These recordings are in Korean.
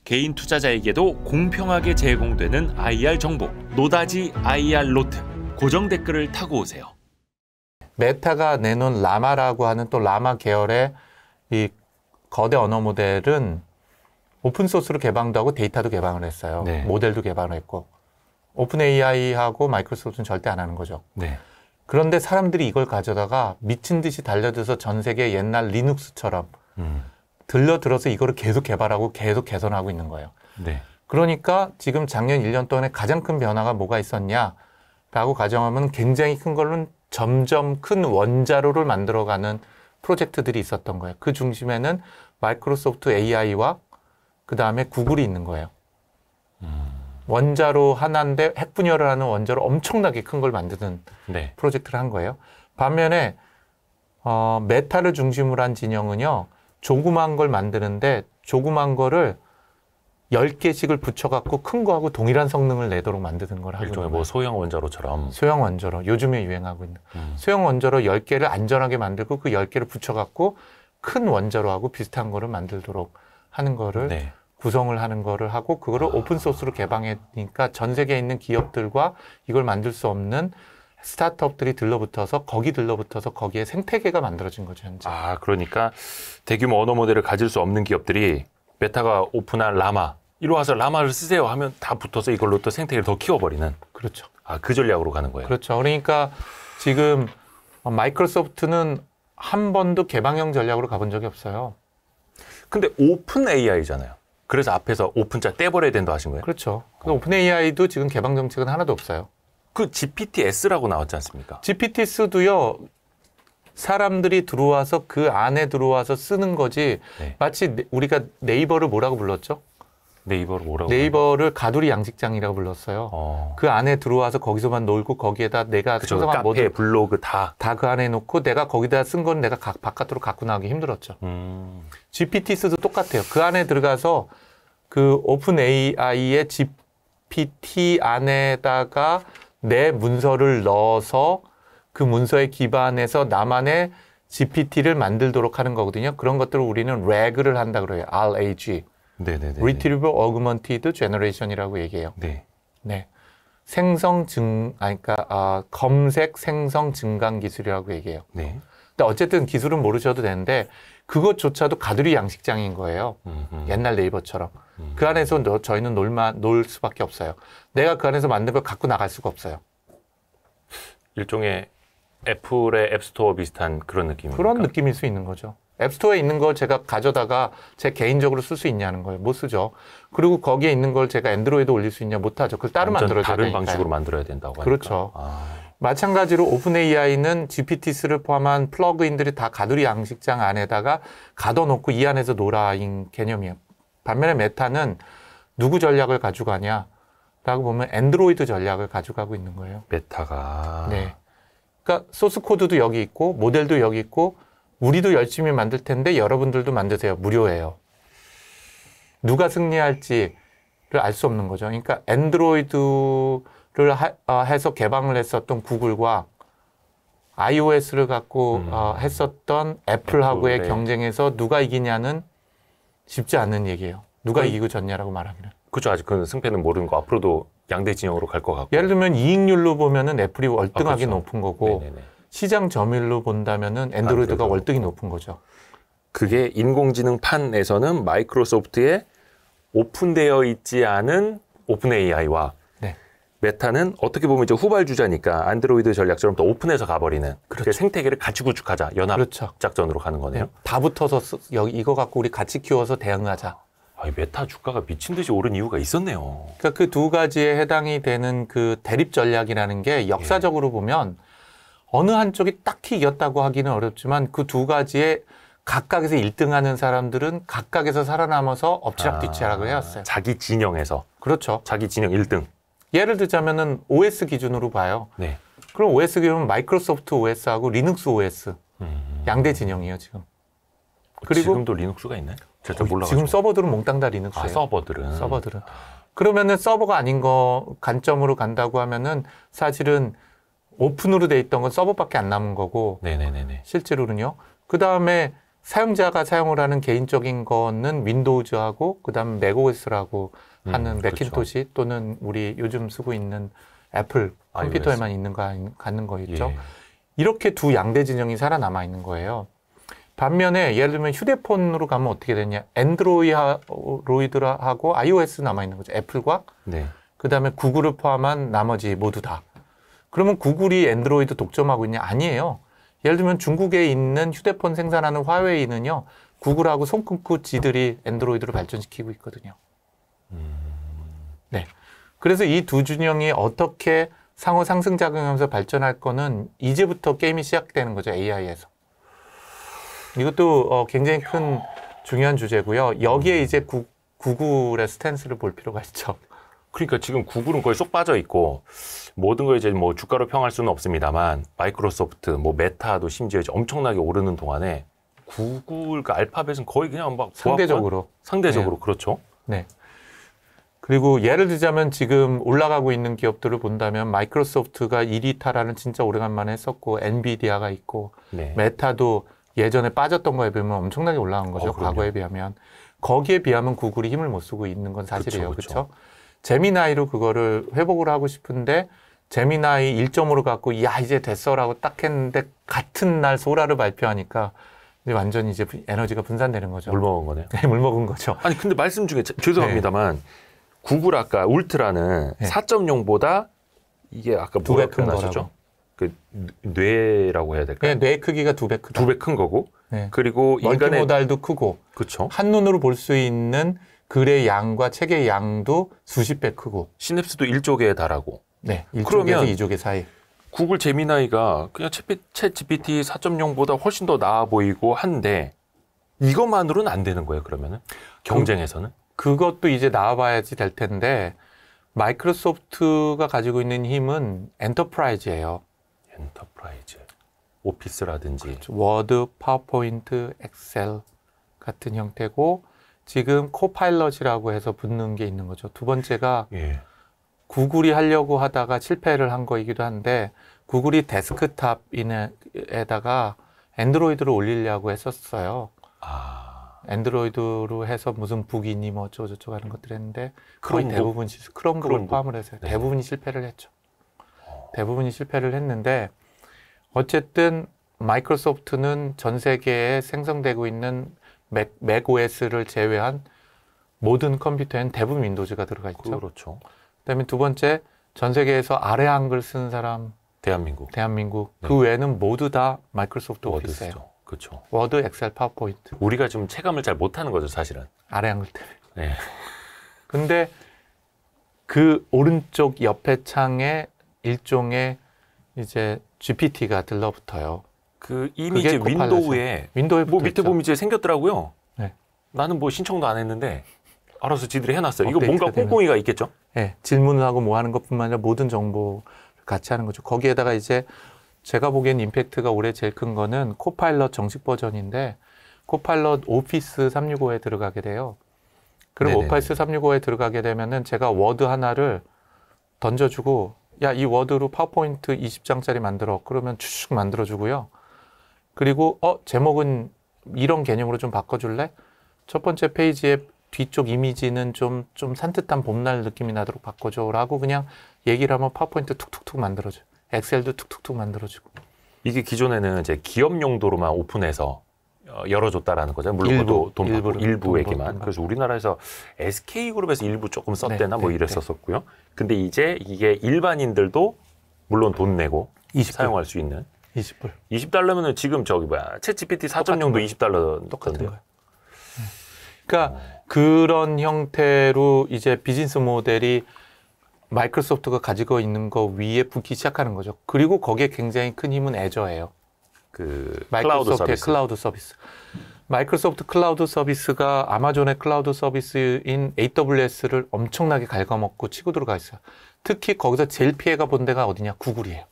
개인 투자자에게도 공평하게 제공되는 IR 정보, 노다지 IR 노트. 고정 댓글을 타고 오세요. 메타가 내놓은 라마라고 하는 또 라마 계열의 이 거대 언어 모델은 오픈소스로 개방도 하고 데이터도 개방을 했어요. 네. 모델도 개방을 했고. 오픈 AI하고 마이크로소프트는 절대 안 하는 거죠. 네. 그런데 사람들이 이걸 가져다가 미친 듯이 달려들어서 전 세계 옛날 리눅스처럼 들어서 이거를 계속 개발하고 계속 개선하고 있는 거예요. 네. 그러니까 지금 작년 1년 동안에 가장 큰 변화가 뭐가 있었냐라고 가정하면 굉장히 큰 걸로는 점점 큰 원자로를 만들어가는 프로젝트들이 있었던 거예요. 그 중심에는 마이크로소프트 AI와 그 다음에 구글이 있는 거예요. 원자로 하나인데 핵분열을 하는 원자로 엄청나게 큰 걸 만드는 네. 프로젝트를 한 거예요. 반면에 메타를 중심으로 한 진영은요. 조그만 걸 만드는데 조그만 거를 10개씩을 붙여갖고 큰 거하고 동일한 성능을 내도록 만드는 걸 하고 일종의 뭐 소형 원자로처럼. 소형 원자로, 요즘에 유행하고 있는 소형 원자로 10개를 안전하게 만들고 그 10개를 붙여갖고 큰 원자로하고 비슷한 거를 만들도록 하는 거를 네. 구성을 하는 거를 하고 그거를 오픈소스로 개방했으니까 전 세계에 있는 기업들과 이걸 만들 수 없는 스타트업들이 들러붙어서 거기에 생태계가 만들어진 거죠, 현재. 아, 그러니까 대규모 언어 모델을 가질 수 없는 기업들이 메타가 오픈한 라마, 이리 와서 라마를 쓰세요 하면 다 붙어서 이걸로 또 생태계를 더 키워버리는. 그렇죠. 아, 그 전략으로 가는 거예요. 그렇죠. 그러니까 지금 마이크로소프트는 한 번도 개방형 전략으로 가본 적이 없어요. 근데 오픈 AI잖아요. 그래서 앞에서 오픈자 떼버려야 된다 하신 거예요? 그렇죠. 오픈 AI도 지금 개방 정책은 하나도 없어요. 그 GPTS라고 나왔지 않습니까? GPTS도요. 사람들이 들어와서 그 안에 들어와서 쓰는 거지. 네. 마치 우리가 네이버를 뭐라고 불렀죠? 네이버를 뭐라고? 네이버를 가두리 양식장이라고 불렀어요. 그 안에 들어와서 거기서만 놀고 거기에다 내가 그쵸, 생성한 카페, 모든 블로그 다 그 안에 놓고 내가 거기다 쓴 건 내가 바깥으로 갖고 나가기 힘들었죠. GPTS도 똑같아요. 그 안에 들어가서 그 오픈 AI의 GPT 안에다가 내 문서를 넣어서 그 문서에 기반해서 나만의 GPT를 만들도록 하는 거거든요. 그런 것들을 우리는 RAG를 한다 그래요. RAG. 네네네. Retrieval Augmented Generation이라고 얘기해요. 네. 네. 검색 생성 증강 기술이라고 얘기해요. 네. 근데 어쨌든 기술은 모르셔도 되는데 그것조차도 가두리 양식장인 거예요. 옛날 네이버처럼. 그 안에서 저희는 놀 수밖에 없어요. 내가 그 안에서 만든 걸 갖고 나갈 수가 없어요. 일종의 애플의 앱스토어 비슷한 그런 느낌입니까? 그런 느낌일 수 있는 거죠. 앱스토어에 있는 걸 제가 가져다가 제 개인적으로 쓸 수 있냐는 거예요. 못 쓰죠. 그리고 거기에 있는 걸 제가 안드로이드 올릴 수 있냐? 못하죠. 그걸 따로 만들어줘야 다른 되니까요. 방식으로 만들어야 된다고 하니까. 그렇죠. 마찬가지로 오픈 AI는 GPTS를 포함한 플러그인들이 다 가두리 양식장 안에다가 가둬놓고 이 안에서 놀아인 개념이에요. 반면에 메타는 누구 전략을 가져가냐? 라고 보면 안드로이드 전략을 가져가고 있는 거예요. 메타가. 네. 그러니까 소스 코드도 여기 있고 모델도 여기 있고 우리도 열심히 만들 텐데 여러분들도 만드세요. 무료예요. 누가 승리할지를 알 수 없는 거죠. 그러니까 안드로이드를 해서 개방을 했었던 구글과 iOS를 갖고 했었던 애플하고의 경쟁에서 누가 이기냐는 쉽지 않은 얘기예요. 누가 이기고 졌냐라고 말하면. 그렇죠. 아직 그 승패는 모르는 거. 앞으로도 양대 진영으로 갈 것 같고. 예를 들면 이익률로 보면은 애플이 월등하게 그렇죠. 높은 거고 네네네. 시장 점유율로 본다면은 안드로이드가 월등히 높은 거죠. 그게 인공지능판에서는 마이크로소프트에 오픈되어 있지 않은 오픈 AI와 네. 메타는 어떻게 보면 이제 후발주자니까 안드로이드 전략처럼 또 오픈해서 가버리는 그렇죠. 그 생태계를 같이 구축하자 연합 그렇죠. 작전으로 가는 거네요. 네. 다 붙어서 이거 갖고 우리 같이 키워서 대응하자. 아니, 메타 주가가 미친 듯이 오른 이유가 있었네요. 그러니까 그 두 가지에 해당이 되는 그 대립 전략이라는 게 역사적으로 보면 어느 한쪽이 딱히 이겼다고 하기는 어렵지만 그 두 가지에 각각에서 1등하는 사람들은 각각에서 살아남아서 엎치락뒤치락을 해왔어요. 자기 진영에서. 그렇죠. 자기 진영 1등. 예를 들자면은 OS 기준으로 봐요. 네. 그럼 OS 기준은 마이크로소프트 OS하고 리눅스 OS 양대 진영이에요 지금. 그리고 지금도 리눅스가 있나요? 제가 몰라가지고. 지금 서버들은 몽땅 다 리눅스예요. 서버들은. 그러면은 서버가 아닌 거 관점으로 간다고 하면은 사실은 오픈으로 돼 있던 건 서버밖에 안 남은 거고. 네네네네. 실제로는요. 그 다음에 사용자가 사용을 하는 개인적인 거는 윈도우즈하고 그다음 맥OS라고 하는 그렇죠. 맥킨토시 또는 우리 요즘 쓰고 있는 애플 컴퓨터에만 있는 거 갖는 거 있죠. 예. 이렇게 두 양대 진영이 살아남아 있는 거예요. 반면에 예를 들면 휴대폰으로 가면 어떻게 되냐? 엔드로이드하고 iOS 남아 있는 거죠. 애플과 네. 그다음에 구글을 포함한 나머지 모두 다. 그러면 구글이 엔드로이드 독점하고 있냐? 아니에요. 예를 들면 중국에 있는 휴대폰 생산하는 화웨이는요. 구글하고 손 끊고 지들이 엔드로이드를 발전시키고 있거든요. 네. 그래서 이 두 진영이 어떻게 상호 상승작용하면서 발전할 거는 이제부터 게임이 시작되는 거죠. AI에서. 이것도 굉장히 큰 중요한 주제고요. 여기에 이제 구글의 스탠스를 볼 필요가 있죠. 그러니까 지금 구글은 거의 쏙 빠져 있고 모든 걸 이제 뭐 주가로 평할 수는 없습니다만 마이크로소프트, 뭐 메타도 심지어 이제 엄청나게 오르는 동안에 구글, 그 알파벳은 거의 그냥 막 상대적으로. 상대적으로 그렇죠. 네. 그리고 예를 들자면 지금 올라가고 있는 기업들을 본다면 마이크로소프트가 1위 탈환을 진짜 오래간만에 했었고 엔비디아가 있고 네. 메타도 예전에 빠졌던 거에 비하면 엄청나게 올라간 거죠. 그럼요. 과거에 비하면. 거기에 비하면 구글이 힘을 못 쓰고 있는 건 사실이에요. 그쵸, 그렇죠? 제미나이로 그거를 회복을 하고 싶은데 제미나이 1.5로 갖고 야 이제 됐어라고 딱 했는데 같은 날 소라를 발표하니까 이제 완전히 이제 에너지가 분산되는 거죠. 물 먹은 거네요. 네, 물 먹은 거죠. 아니 근데 말씀 중에 죄송합니다만 구글 아까 울트라는 네. 4.0보다 이게 아까 두 뭐라 배 큰 표현하셨죠? 거라고. 그 뇌라고 해야 될까요? 네, 뇌 크기가 2배 크다. 2배 큰 거고 네. 그리고 인간의 멀티모달도 크고 그렇죠. 한눈으로 볼 수 있는 글의 양과 책의 양도 수십 배 크고 시냅스도 1조 개에 달하고 네, 1조개에서 그러면 2조개 사이. 구글 제미나이가 그냥 챗 GPT 4.0보다 훨씬 더 나아 보이고 한데 이것만으로는 안 되는 거예요. 그러면은 경쟁에서는 그것도 이제 나와봐야지 될 텐데 마이크로소프트가 가지고 있는 힘은 엔터프라이즈예요. 엔터프라이즈 오피스라든지 워드, 파워포인트, 엑셀 같은 형태고 지금 코파일럿이라고 해서 붙는 게 있는 거죠. 두 번째가 예. 구글이 하려고 하다가 실패를 한 거이기도 한데 구글이 데스크탑에다가 엔드로이드를 올리려고 했었어요. 아 엔드로이드로 해서 무슨 북이니 뭐 어쩌고저쩌고 하는 것들 했는데 거의 크롬북. 대부분 크롬북을 크롬북. 포함을 해서 네. 대부분이 실패를 했죠. 대부분이 실패를 했는데 어쨌든 마이크로소프트는 전 세계에 생성되고 있는 맥OS를 제외한 모든 컴퓨터엔 대부분 윈도우즈가 들어가 있죠. 그렇죠. 그다음에 두 번째 전 세계에서 아래 한글 쓰는 사람 대한민국 대한민국 네. 그 외에는 모두 다 마이크로소프트 워드 오피스예요. 쓰죠. 그렇죠. 워드, 엑셀, 파워포인트 우리가 좀 체감을 잘 못하는 거죠, 사실은. 아래 한글 때문에. 네. 근데 그 오른쪽 옆에 창에 일종의 이제 GPT가 들러붙어요. 그 이미 그게 이제 코파일럿이야. 윈도우에 윈도우에 뭐 붙어 밑에 있죠. 보면 이제 생겼더라고요. 네. 나는 뭐 신청도 안 했는데 알아서 지들이 해놨어요. 이거 업데이트가 뭔가 되면. 꼼꼼이가 있겠죠? 네, 질문을 하고 뭐 하는 것뿐만 아니라 모든 정보를 같이 하는 거죠. 거기에다가 이제 제가 보기엔 임팩트가 올해 제일 큰 거는 코파일럿 정식 버전인데 코파일럿 오피스 365에 들어가게 돼요. 그럼 네네네. 오피스 365에 들어가게 되면은 제가 워드 하나를 던져주고 야, 이 워드로 파워포인트 20장짜리 만들어. 그러면 추슉 만들어주고요. 그리고 제목은 이런 개념으로 좀 바꿔줄래? 첫 번째 페이지의 뒤쪽 이미지는 좀 산뜻한 봄날 느낌이 나도록 바꿔줘. 라고 그냥 얘기를 하면 파워포인트 툭툭툭 만들어줘. 엑셀도 툭툭툭 만들어주고. 이게 기존에는 이제 기업 용도로만 오픈해서 열어줬다라는 거죠. 물론 일부, 돈 받고 일부는 일부에게만. 돈 받고. 그래서 우리나라에서 SK그룹에서 일부 조금 썼대나 네, 뭐 네, 이랬었었고요. 근데 이제 이게 일반인들도 물론 돈 내고 20불. 사용할 수 있는 20불. 20달러면은 지금 저기 뭐야 챗GPT 4.0도 20달러 똑같은 던데요. 거예요. 그러니까 그런 형태로 이제 비즈니스 모델이 마이크로소프트가 가지고 있는 거 위에 붙기 시작하는 거죠. 그리고 거기에 굉장히 큰 힘은 애저예요. 그 클라우드 마이크로소프트의 서비스. 클라우드 서비스. 마이크로소프트 클라우드 서비스가 아마존의 클라우드 서비스인 AWS를 엄청나게 갉아먹고 치고 들어가 있어요. 특히 거기서 제일 피해가 본 데가 어디냐? 구글이에요.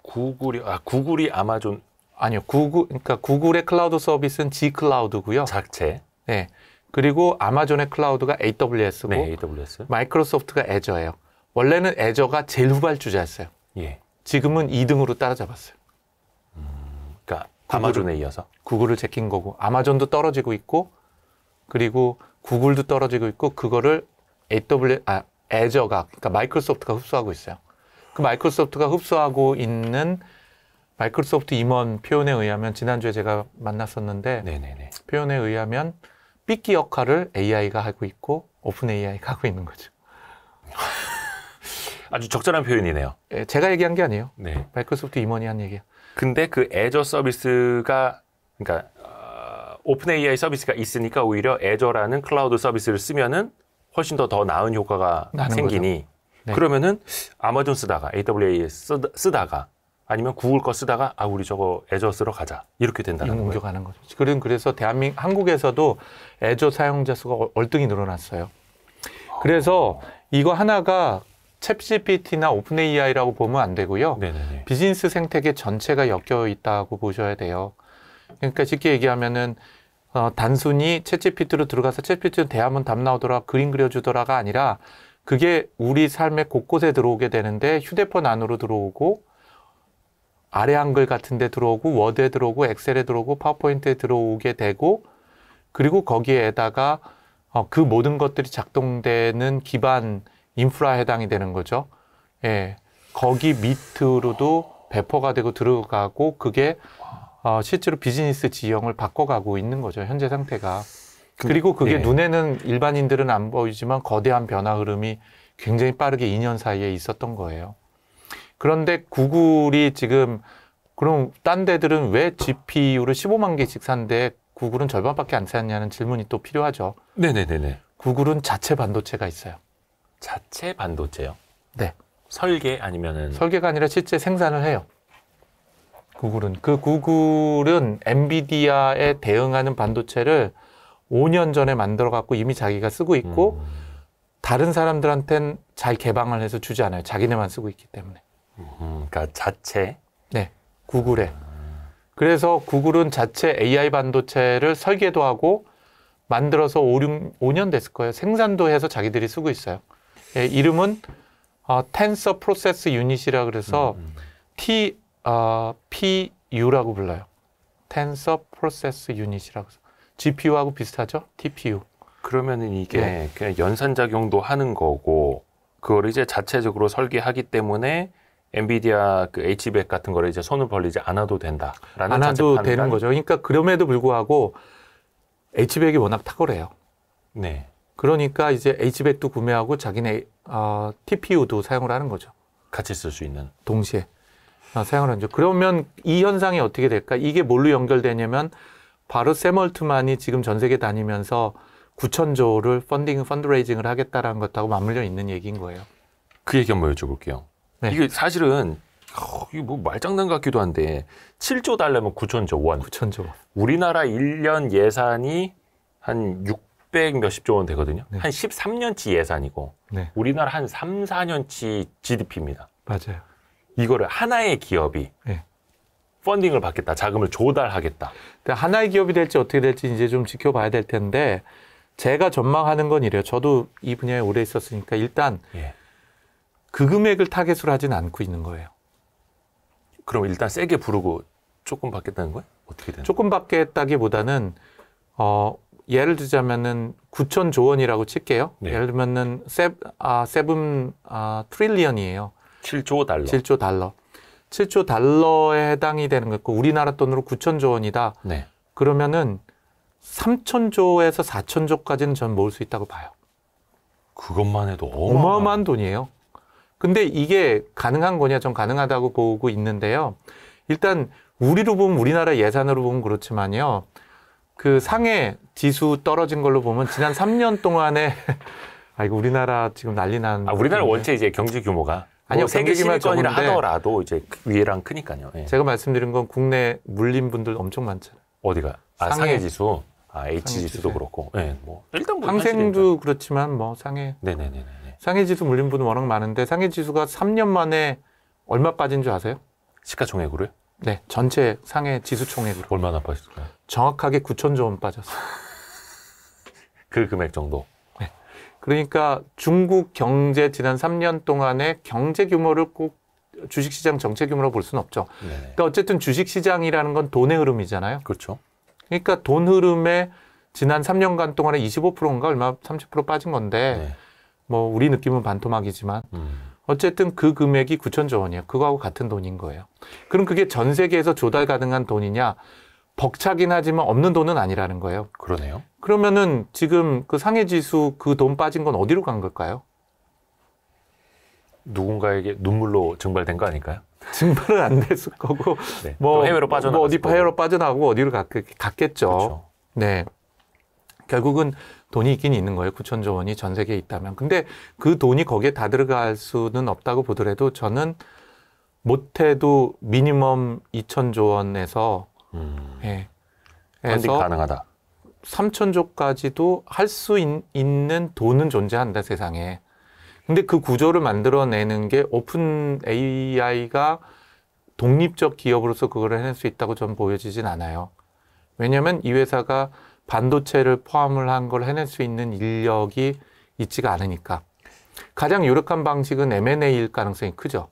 구글이 아마존 아니요. 그러니까 구글의 클라우드 서비스는 G 클라우드고요. 자체. 네. 그리고 아마존의 클라우드가 AWS고 네, AWS. 마이크로소프트가 애저예요. 원래는 애저가 제일 후발주자였어요. 예. 지금은 2등으로 따라잡았어요. 그러니까 아마존에 이어서. 구글을 제낀 거고 아마존도 떨어지고 있고 그리고 구글도 떨어지고 있고 그거를 애저가 그러니까 마이크로소프트가 흡수하고 있어요. 그 마이크로소프트가 흡수하고 있는 마이크로소프트 임원 표현에 의하면 지난주에 제가 만났었는데 네네네. 표현에 의하면 삐끼 역할을 AI가 하고 있고 오픈 AI가 하고 있는 거죠. 아주 적절한 표현이네요. 예, 제가 얘기한 게 아니에요. 네. 마이크로소프트 임원이 한 얘기예요. 근데 그 애저 서비스가 그러니까 오픈 AI 서비스가 있으니까 오히려 애저라는 클라우드 서비스를 쓰면은 훨씬 더 나은 효과가 나는 생기니 네. 그러면은 아마존 쓰다가 AWS 쓰다가 아니면 구글 거 쓰다가 우리 저거 애저 쓰러 가자 이렇게 된다는 거예요. 옮겨가는 거죠. 그래서 한국에서도 애저 사용자 수가 월등히 늘어났어요. 그래서 이거 하나가 챗GPT나 오픈 AI라고 보면 안 되고요. 네네네. 비즈니스 생태계 전체가 엮여 있다고 보셔야 돼요. 그러니까 쉽게 얘기하면은 단순히 챗GPT로 들어가서 챗GPT는 대하면 답 나오더라, 그림 그려주더라가 아니라 그게 우리 삶의 곳곳에 들어오게 되는데 휴대폰 안으로 들어오고 아래 한글 같은 데 들어오고 워드에 들어오고 엑셀에 들어오고 파워포인트에 들어오게 되고 그리고 거기에다가 그 모든 것들이 작동되는 기반 인프라에 해당이 되는 거죠. 예. 거기 밑으로도 배포가 되고 들어가고 그게 실제로 비즈니스 지형을 바꿔가고 있는 거죠. 현재 상태가. 그리고 그게 네. 눈에는 일반인들은 안 보이지만 거대한 변화 흐름이 굉장히 빠르게 2년 사이에 있었던 거예요. 그런데 구글이 지금 그럼 딴 데들은 왜 GPU를 15만 개씩 산데 구글은 절반밖에 안 샀냐는 질문이 또 필요하죠. 네네네네. 구글은 자체 반도체가 있어요. 자체 반도체요? 네. 설계 아니면은 설계가 아니라 실제 생산을 해요. 구글은 엔비디아에 대응하는 반도체를 5년 전에 만들어 갖고 이미 자기가 쓰고 있고 다른 사람들한테는 잘 개방을 해서 주지 않아요. 자기네만 쓰고 있기 때문에. 그러니까 자체. 네. 구글에. 그래서 구글은 자체 AI 반도체를 설계도 하고 만들어서 5년 됐을 거예요. 생산도 해서 자기들이 쓰고 있어요. 예, 이름은 텐서 프로세스 유닛이라 그래서 TPU라고 불러요. 텐서 프로세스 유닛이라고 해서 GPU하고 비슷하죠? TPU. 그러면은 이게 네. 그냥 연산작용도 하는 거고 그걸 이제 자체적으로 설계하기 때문에 엔비디아 그 H100 같은 거를 이제 손을 벌리지 않아도 된다라는 안 자체 해도 판단? 되는 거죠. 그러니까 그럼에도 불구하고 H100이 워낙 탁월해요. 네. 그러니까 이제 H100도 구매하고 자기네 TPU도 사용을 하는 거죠. 같이 쓸 수 있는. 동시에 사용을 하죠. 그러면 이 현상이 어떻게 될까? 이게 뭘로 연결되냐면 바로 샘 얼트만이 지금 전 세계 다니면서 9,000조를 펀드레이징을 하겠다라는 것하고 맞물려 있는 얘기인 거예요. 그 얘기 한번 여쭤볼게요. 네. 이게 사실은 이게 뭐 말장난 같기도 한데 7조 달러면 9,000조 원. 9,000조. 우리나라 1년 예산이 한 600 몇십 조 원 되거든요. 네. 한 13년치 예산이고 네, 우리나라 한 3, 4년치 GDP입니다. 맞아요. 이거를 하나의 기업이 네. 펀딩을 받겠다. 자금을 조달하겠다. 근데 하나의 기업이 될지 어떻게 될지 이제 좀 지켜봐야 될 텐데 제가 전망하는 건 이래요. 저도 이 분야에 오래 있었으니까 일단 예. 그 금액을 타겟으로 하진 않고 있는 거예요. 그럼 일단 세게 부르고 조금 받겠다는 거예요? 어떻게 되는 거예요? 조금 받겠다기보다는 예를 들자면은 9,000조 원이라고 칠게요. 네. 예를 들면은 세븐 트릴리언이에요. 7조 달러. 7조 달러. 7조 달러에 해당이 되는 거고 우리나라 돈으로 9,000조 원이다. 네. 그러면은 3,000조에서 4,000조까지는 전 모을 수 있다고 봐요. 그것만 해도 어마어마한 돈이에요. 근데 이게 가능한 거냐? 전 가능하다고 보고 있는데요. 일단 우리로 보면 우리나라 예산으로 보면 그렇지만요. 그 상해 지수 떨어진 걸로 보면 지난 3년 동안에 이거 우리나라 지금 난리 난. 우리나라 원체 이제 경제 규모가 아니요, 세계 경제 규모가 10위권이라 적은데 하더라도 이제 위에랑 크니까요. 예. 제가 말씀드린 건 국내 물린 분들 엄청 많잖아요. 어디가? 상해 지수. H 상해 지수도 지수. 그렇고. 예. 뭐 일단 뭐 항생도 그렇지만 뭐 네네네네. 상해 지수 물린 분은 워낙 많은데 상해 지수가 3년 만에 얼마 빠진 줄 아세요? 시가총액으로요? 네, 전체 상해 지수 총액으로 얼마나 빠졌을까요? 정확하게 9,000조 원 빠졌어요. 그 금액 정도. 그러니까 중국 경제 지난 3년 동안의 경제 규모를 꼭 주식시장 전체 규모로 볼 수는 없죠. 네네. 그러니까 어쨌든 주식시장이라는 건 돈의 흐름이잖아요. 그렇죠. 그러니까 돈 흐름에 지난 3년간 동안에 25%인가 얼마 30% 빠진 건데 네. 뭐 우리 느낌은 반토막이지만 어쨌든 그 금액이 9천조 원이에요. 그거하고 같은 돈인 거예요. 그럼 그게 전 세계에서 조달 가능한 돈이냐? 벅차긴 하지만 없는 돈은 아니라는 거예요. 그러네요. 그러면은 지금 그 상해지수 그 돈 빠진 건 어디로 간 걸까요? 누군가에게 눈물로 증발된 거 아닐까요? 증발은 안 됐을 거고 네. 뭐 또 해외로 빠져나갔을 뭐 어디 거고. 해외로 빠져나가고 어디로 갔겠죠. 그렇죠. 네. 결국은 돈이 있긴 있는 거예요. 9천조 원이 전 세계에 있다면. 근데 그 돈이 거기에 다 들어갈 수는 없다고 보더라도 저는 못해도 미니멈 2천조 원에서 예. 펀딩 가능하다. 3천조까지도 할 수 있는 돈은 존재한다, 세상에. 근데 그 구조를 만들어내는 게 오픈 AI가 독립적 기업으로서 그걸 해낼 수 있다고 저는 보여지진 않아요. 왜냐하면 이 회사가 반도체를 포함을 한 걸 해낼 수 있는 인력이 있지가 않으니까. 가장 유력한 방식은 M&A일 가능성이 크죠.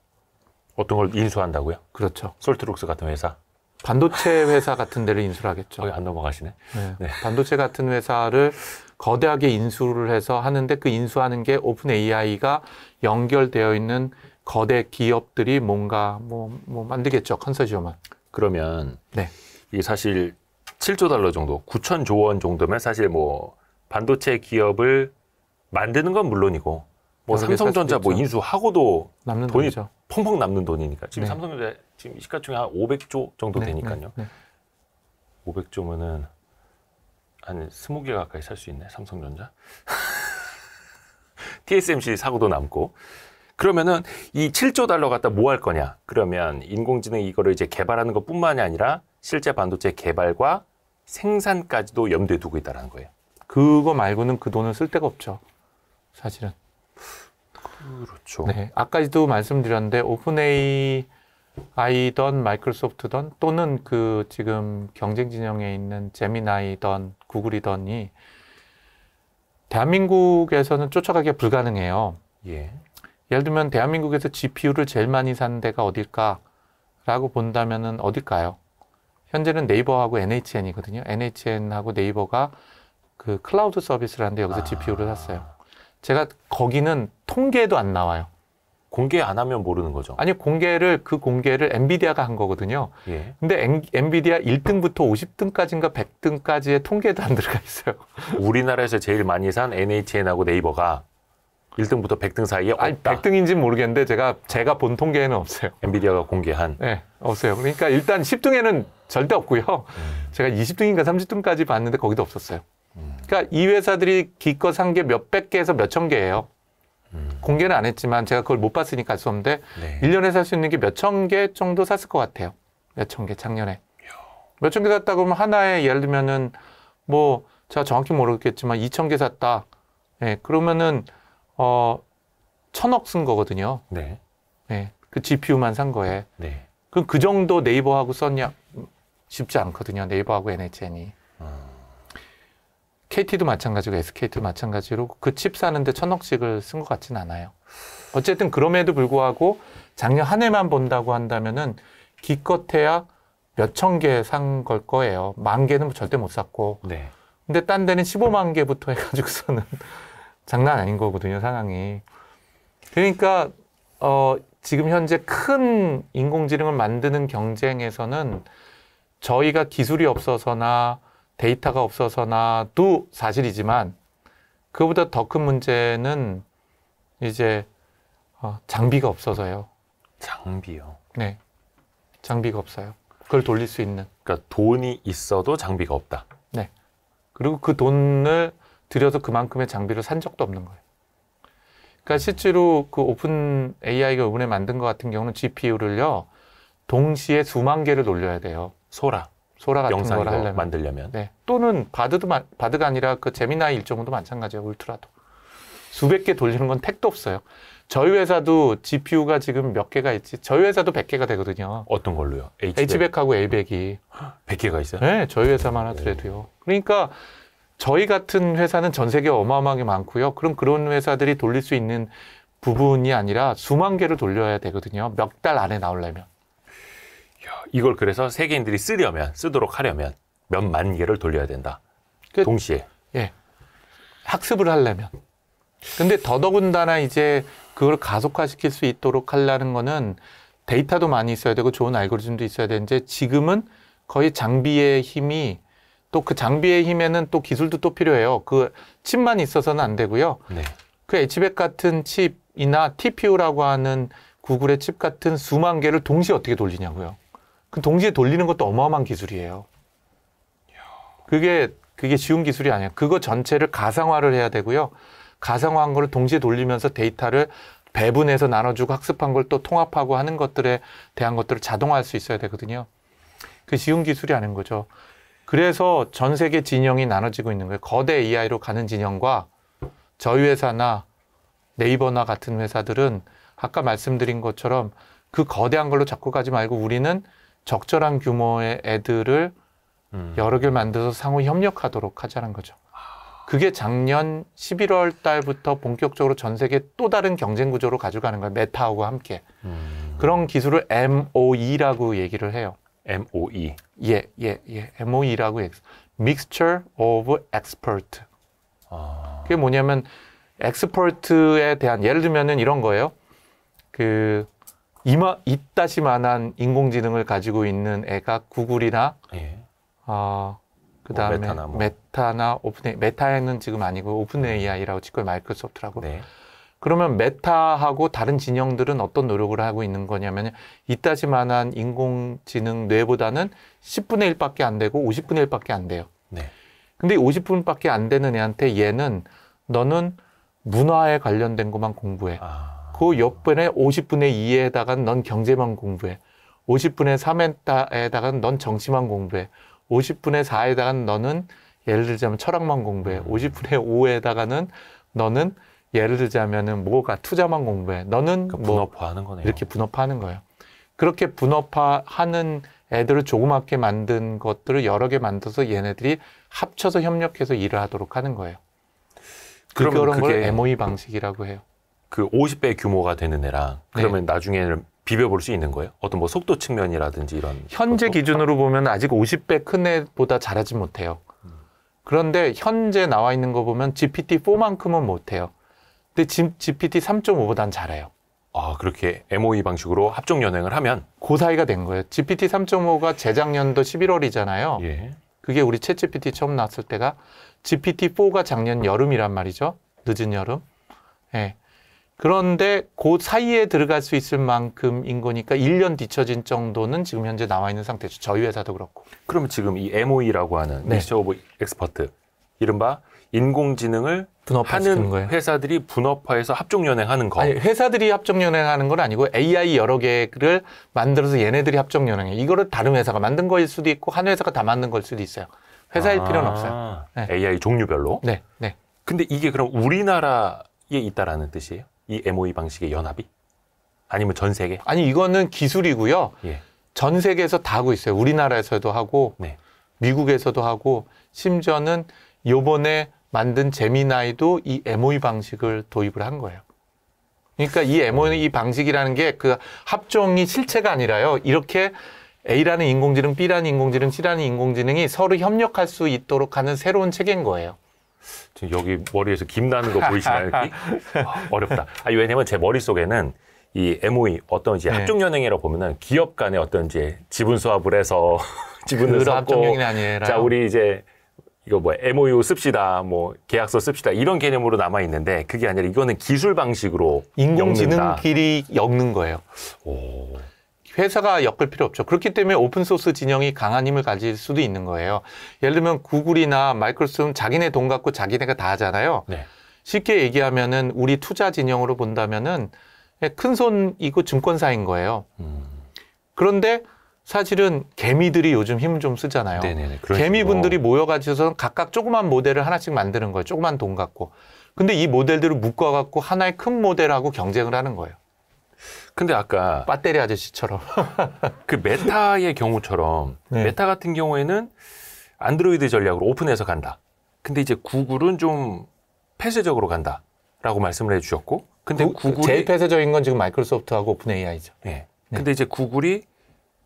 어떤 걸 인수한다고요? 그렇죠. 솔트룩스 같은 회사? 반도체 회사 같은 데를 인수를 하겠죠. 거기 안 넘어가시네. 네. 네. 반도체 같은 회사를 거대하게 인수를 해서 하는데 그 인수하는 게 오픈 AI가 연결되어 있는 거대 기업들이 뭔가 뭐 만들겠죠. 컨소시엄을. 그러면 네. 이게 사실 7조 달러 정도, 9천조 원 정도면 사실 뭐 반도체 기업을 만드는 건 물론이고 뭐 여러 개 삼성전자 살 수도 뭐 있죠. 인수하고도 남는 돈이 돈이죠. 펑펑 남는 돈이니까 지금 네. 삼성전자 지금 시가총액 한 500조 정도 네, 되니까요. 네, 네. 500조면은 한 20개 가까이 살 수 있네, 삼성전자. TSMC 사고도 남고. 그러면은 이 7조 달러 갖다 뭐 할 거냐? 그러면 인공지능 이거를 이제 개발하는 것뿐만이 아니라 실제 반도체 개발과 생산까지도 염두에 두고 있다는 거예요. 그거 말고는 그 돈을 쓸 데가 없죠. 사실은. 그렇죠. 네. 아까도 말씀드렸는데 오픈 AI던 마이크로소프트던 또는 그 지금 경쟁 진영에 있는 제미나이던 구글이던이 대한민국에서는 쫓아가기가 불가능해요. 예. 예를 들면 대한민국에서 GPU를 제일 많이 사는 데가 어딜까라고 본다면은 어딜까요? 현재는 네이버하고 NHN이거든요. NHN하고 네이버가 그 클라우드 서비스를 하는데 여기서 GPU를 샀어요. 제가 거기는 통계도 안 나와요. 공개 안 하면 모르는 거죠. 아니 그 공개를 엔비디아가 한 거거든요. 예. 근데 엔비디아 1등부터 50등까지인가 100등까지의 통계도 안 들어가 있어요. 우리나라에서 제일 많이 산 NHN하고 네이버가 1등부터 100등 사이에 없다. 아니 100등인지는 모르겠는데 제가 본 통계에는 없어요. 엔비디아가 공개한. 네, 없어요. 그러니까 일단 10등에는 절대 없고요. 제가 20등인가 30등까지 봤는데 거기도 없었어요. 그러니까 이 회사들이 기껏 산 게 몇백 개에서 몇천 개예요. 공개는 안 했지만 제가 그걸 못 봤으니까 알 수 없는데 네. 1년에 살 수 있는 게 몇천 개 정도 샀을 것 같아요. 몇천 개 작년에. 몇천 개 샀다 그러면 하나에 예를 들면은 뭐 제가 정확히 모르겠지만 2천 개 샀다. 네, 그러면은 1,000억 쓴 거거든요. 네. 네, 그 GPU만 산 거에. 네. 그럼 그 정도 네이버하고 썼냐? 쉽지 않거든요. 네이버하고 NHN이. KT도 마찬가지고 SK도 마찬가지로 그 칩 사는데 1,000억씩을 쓴 것 같지는 않아요. 어쨌든 그럼에도 불구하고 작년 한 해만 본다고 한다면은 기껏해야 몇천 개 산 걸 거예요. 10,000개는 절대 못 샀고. 네. 근데 딴 데는 15만 개부터 해가지고서는 장난 아닌 거거든요, 상황이. 그러니까 지금 현재 큰 인공지능을 만드는 경쟁에서는 저희가 기술이 없어서나 데이터가 없어서나도 사실이지만 그보다 더 큰 문제는 이제 장비가 없어서요. 장비요. 네, 장비가 없어요. 그걸 돌릴 수 있는. 그러니까 돈이 있어도 장비가 없다. 네. 그리고 그 돈을 들여서 그만큼의 장비를 산 적도 없는 거예요. 그러니까 실제로 그 오픈 AI가 이번에 만든 것 같은 경우는 GPU를요, 동시에 수만 개를 돌려야 돼요. 소라 같은 영상 걸 이거 하려면. 만들려면. 네. 또는 바드가 아니라 그 제미나이 일정도 마찬가지예요. 울트라도. 수백 개 돌리는 건 택도 없어요. 저희 회사도 GPU가 지금 몇 개가 있지? 저희 회사도 100개가 되거든요. 어떤 걸로요? H백하고 A백이. 100개가 있어요? 네, 저희 회사만 하더라도요. 그러니까 저희 같은 회사는 전 세계에 어마어마하게 많고요. 그런 회사들이 돌릴 수 있는 부분이 아니라 수만 개를 돌려야 되거든요. 몇 달 안에 나오려면. 이걸 그래서 세계인들이 쓰도록 하려면 몇만 개를 돌려야 된다. 동시에. 예. 학습을 하려면. 근데 더더군다나 이제 그걸 가속화시킬 수 있도록 하려는 거는 데이터도 많이 있어야 되고 좋은 알고리즘도 있어야 되는데 지금은 거의 장비의 힘이 또 그 장비의 힘에는 또 기술도 또 필요해요. 그 칩만 있어서는 안 되고요. 네. 그 H백 같은 칩이나 TPU라고 하는 구글의 칩 같은 수만 개를 동시에 어떻게 돌리냐고요. 그 동시에 돌리는 것도 어마어마한 기술이에요. 그게 쉬운 기술이 아니에요. 그거 전체를 가상화를 해야 되고요. 가상화한 거를 동시에 돌리면서 데이터를 배분해서 나눠주고 학습한 걸 또 통합하고 하는 것들에 대한 것들을 자동화할 수 있어야 되거든요. 그 쉬운 기술이 아닌 거죠. 그래서 전 세계 진영이 나눠지고 있는 거예요. 거대 AI로 가는 진영과 저희 회사나 네이버나 같은 회사들은 아까 말씀드린 것처럼 그 거대한 걸로 자꾸 가지 말고 우리는 적절한 규모의 애들을 여러 개를 만들어서 상호 협력하도록 하자는 거죠. 그게 작년 11월 달부터 본격적으로 전 세계 또 다른 경쟁 구조로 가져가는 거예요. 메타하고 함께. 그런 기술을 MOE라고 얘기를 해요. MOE. 예. MOE라고 해요. Mixture of Expert. 그게 뭐냐면 엑스퍼트에 대한 예를 들면은 이런 거예요. 이따시만한 인공지능을 가지고 있는 애가 구글이나 예. 그다음에 메타나 오픈AI, 메타는 지금 아니고 오픈AI라고 짓고 마이크로소프트라고. 네. 그러면 메타하고 다른 진영들은 어떤 노력을 하고 있는 거냐면 이따시만한 인공지능 뇌보다는 10분의 1밖에 안 되고 50분의 1밖에 안 돼요. 네. 근데 50분밖에 안 되는 애한테 얘는 너는 문화에 관련된 것만 공부해. 그 옆번에 50분의 2에다가 넌 경제만 공부해. 50분의 3에다가 넌 정치만 공부해. 50분의 4에다가 너는 예를 들자면 철학만 공부해. 50분의 5에다가는 너는 예를 들자면은 뭐가 투자만 공부해. 너는 그러니까 분업화하는 거네요. 이렇게 분업화하는 거예요. 그렇게 분업화하는 애들을 조그맣게 만든 것들을 여러 개 만들어서 얘네들이 합쳐서 협력해서 일을 하도록 하는 거예요. 그런 걸 MOE 방식이라고 해요. 그 50배 규모가 되는 애랑 그러면 나중에는 비벼볼 수 있는 거예요? 어떤 뭐 속도 측면이라든지 이런. 현재 것도? 기준으로 보면 아직 50배 큰 애보다 잘하지 못해요. 그런데 현재 나와 있는 거 보면 GPT-4만큼은 못해요. 근데 GPT 3.5보단 잘해요. 그렇게 MOE 방식으로 합종 연행을 하면 그 사이가 된 거예요. GPT 3.5가 재작년도 11월이잖아요. 예. 그게 우리 챗GPT 처음 나왔을 때가 GPT-4가 작년 여름이란 말이죠. 늦은 여름. 예. 그런데 그 사이에 들어갈 수 있을 만큼인 거니까 1년 뒤처진 정도는 지금 현재 나와 있는 상태죠. 저희 회사도 그렇고. 그러면 지금 이 MOE라고 하는 Mixture of Expert, 이른바 인공지능을 하는 거예요. 회사들이 분업화해서 합종 연행하는 거. 아니, 회사들이 합종 연행하는 건 아니고 AI 여러 개를 만들어서 얘네들이 합종 연행해요. 이거를 다른 회사가 만든 거일 수도 있고 한 회사가 다 만든 걸 수도 있어요. 회사일 필요는 없어요. 네. AI 종류별로. 네. 근데 이게 그럼 우리나라에 있다라는 뜻이에요? 이 MOE 방식의 연합이? 아니면 전 세계? 아니, 이거는 기술이고요. 예. 전 세계에서 다 하고 있어요. 우리나라에서도 하고 미국에서도 하고 심지어는 요번에 만든 제미나이도 이 MOE 방식을 도입을 한 거예요. 그러니까 이 MOE 방식이라는 게 그 합종이 실체가 아니라요. 이렇게 A라는 인공지능, B라는 인공지능, C라는 인공지능이 서로 협력할 수 있도록 하는 새로운 체계인 거예요. 지금 여기 머리에서 김 나는 거 보이시나요? 어렵다. 왜냐면 제 머릿속에는 이 MOE 어떤 이제 합종 연행이라고 보면은 기업 간의 어떤 이제 지분 수합을 해서 지분을 섞고 합종 연행이 아니라 자, 우리 이제 이거 뭐 MOU 씁시다, 뭐 계약서 씁시다 이런 개념으로 남아 있는데 그게 아니라 이거는 기술 방식으로 인공지능끼리 엮는 거예요. 오. 회사가 엮을 필요 없죠. 그렇기 때문에 오픈소스 진영이 강한 힘을 가질 수도 있는 거예요. 예를 들면 구글이나 마이크로소프트는 자기네 돈 갖고 자기네가 다 하잖아요. 네. 쉽게 얘기하면은 우리 투자 진영으로 본다면은 큰 손이고 증권사인 거예요. 그런데 사실은 개미들이 요즘 힘을 좀 쓰잖아요. 네네네. 개미분들이 모여가지고서 각각 조그만 모델을 하나씩 만드는 거예요. 조그만 돈 갖고. 근데 이 모델들을 묶어갖고 하나의 큰 모델하고 경쟁을 하는 거예요. 근데 아까 배터리 아저씨처럼. 그 메타의 경우처럼 메타 같은 경우에는 안드로이드 전략으로 오픈해서 간다. 근데 이제 구글은 좀 폐쇄적으로 간다라고 말씀을 해주셨고 근데 구글이 제일 폐쇄적인 건 지금 마이크로소프트하고 오픈 AI죠. 네. 근데 이제 구글이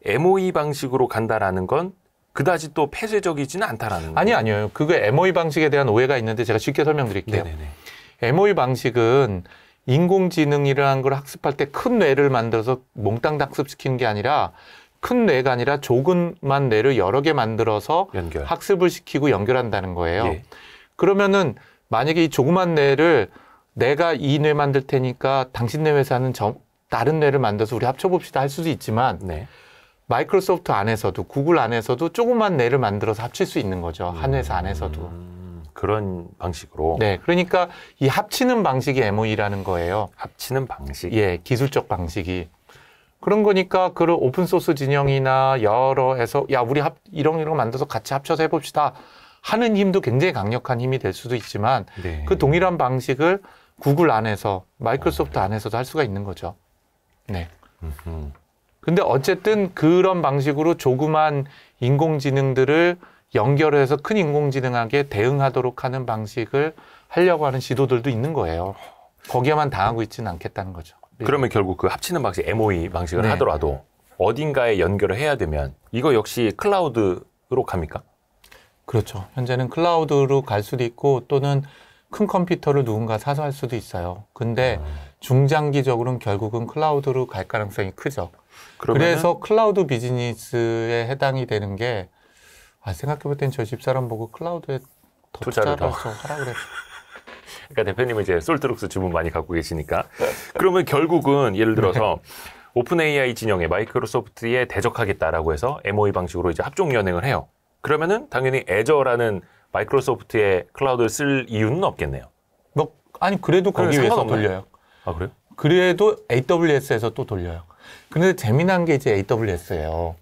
MOE 방식으로 간다라는 건 그다지 또 폐쇄적이지는 않다라는 거예요. 아니에요. 그거 MOE 방식에 대한 오해가 있는데 제가 쉽게 설명드릴게요. 네네네. MOE 방식은 인공지능이라는 걸 학습할 때 큰 뇌를 만들어서 몽땅 학습시키는 게 아니라 큰 뇌가 아니라 조그만 뇌를 여러 개 만들어서 연결. 학습을 시키고 연결한다는 거예요. 예. 그러면은 만약에 이 조그만 뇌를 내가 이 뇌 만들 테니까 당신 네 회사는 다른 뇌를 만들어서 우리 합쳐봅시다 할 수도 있지만 네. 마이크로소프트 안에서도 구글 안에서도 조그만 뇌를 만들어서 합칠 수 있는 거죠. 한 회사 안에서도. 그런 방식으로 네, 그러니까 이 합치는 방식이 MOE라는 거예요. 합치는 방식. 예, 기술적 방식이. 그런 거니까 그걸 오픈소스 진영이나 여러 해서 야 우리 이런 거 만들어서 같이 합쳐서 해봅시다 하는 힘도 굉장히 강력한 힘이 될 수도 있지만 네. 그 동일한 방식을 구글 안에서 마이크로소프트 안에서도 할 수가 있는 거죠. 네. 근데 어쨌든 그런 방식으로 조그만 인공지능들을 연결해서 큰 인공지능에게 대응하도록 하는 방식을 하려고 하는 시도들도 있는 거예요. 거기에만 당하고 있지는 않겠다는 거죠. 그러면 결국 그 합치는 방식, MOE 방식을 네. 하더라도 어딘가에 연결을 해야 되면 이거 역시 클라우드로 갑니까? 그렇죠. 현재는 클라우드로 갈 수도 있고 또는 큰 컴퓨터를 누군가 사서 할 수도 있어요. 근데 중장기적으로는 결국은 클라우드로 갈 가능성이 크죠. 그래서 클라우드 비즈니스에 해당이 되는 게 생각해볼 땐 저 집사람 보고 클라우드에 더 투자를 투자를 더. 하라 그랬어. 그러니까 대표님은 이제 솔트룩스 주문 많이 갖고 계시니까 그러면 결국은 예를 들어서 오픈 AI 진영에 마이크로소프트에 대적하겠다라고 해서 MOE 방식으로 이제 합종 연행을 해요. 그러면은 당연히 애저라는 마이크로소프트의 클라우드를 쓸 이유는 없겠네요. 그래도 거기 위해서 상관없나요? 돌려요. 아 그래요? 그래도 AWS에서 또 돌려요. 근데 재미난 게 이제 AWS예요.